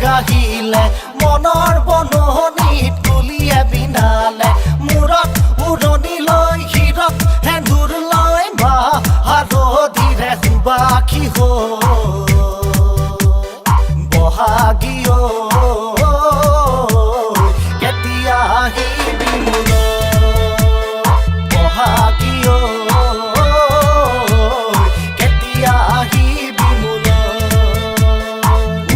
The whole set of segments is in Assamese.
গাহিলে মনৰ বননিত কুলিয়ে বিনালে মূৰত উৰণি লৈ হিৰত হেন্দুৰ লৈ মা হালধিৰে সুবাসী বহাগীয় কেতিয়া আহিবি মোলৈ বহাগীয় কেতিয়া আহিবি মোলৈ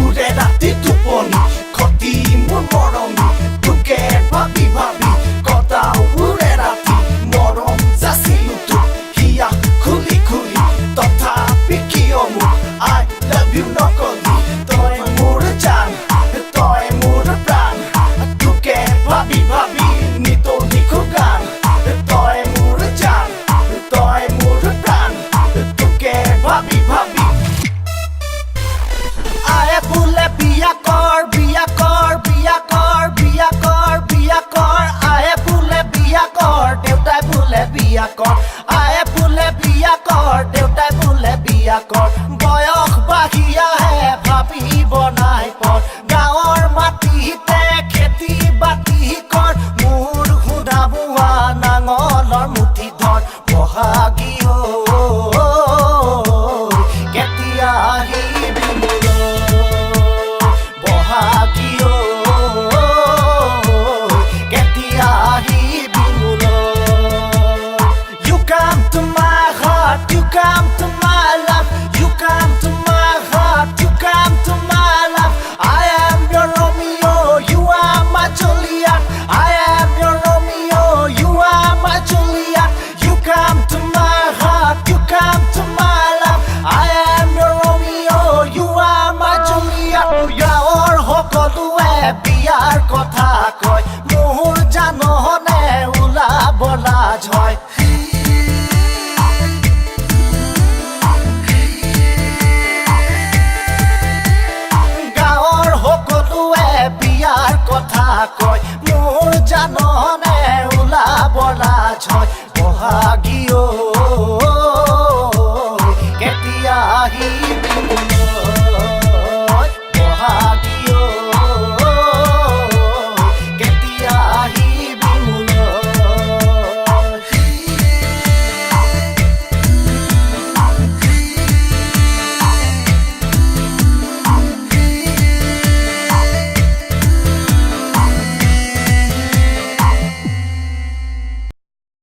উৰে ৰাতি টোপনি খতি মোৰ মৰমী তোকে ভাবি ভাবি কটাও উৰে ৰাতি মৰম যাচিলো তোক হিয়া খুলি খুলি তথাপি কিয় মোক I love you নকলি তই মোৰ জান তই মোৰ প্ৰাণ তোকে ভাবি ভাবি নিতো লিখো গান তই মোৰ জান তই মোৰ প্ৰাণ তোকে ভাবি ভাবি আয়ে বোলে বিয়া কৰ বিয়া কৰ বিয়া কৰ বিয়া কৰ বিয়া কৰ আয়ে বোলে বিয়া কৰ দেউতাই বোলে বিয়া কৰ আয়ে বোলে বিয়া কৰ দেউতাই বোলে বিয়া কৰ বয়স বাঢ়ি আহে ভাবিব নাই পৰ গাঁৱৰ মাটিতে খেতি বাতি কৰ মোৰ সুধা বোৱা নাঙলৰ মুঠি ধৰ বহাগীয় কেতিয়া আহিবি মোলৈ বহাগীয় কেতিয়া আহিবি মোলৈ You come to my heart, you come to my love, you come to my heart, you come to my love. I am your Romeo, you are my Juliet. I am your Romeo, you are my Juliet. You come to my heart, you come to my love. I am your Romeo, you are my Juliet. গাঁৱৰ সকলোৱে বিয়াৰ কথা কয় মোৰ জাননে ওলাব লাজ হয় গাঁৱৰ সকলোৱে বিয়াৰ কথা কয় মোৰ জাননে ওলাব লাজ হয় বহাগী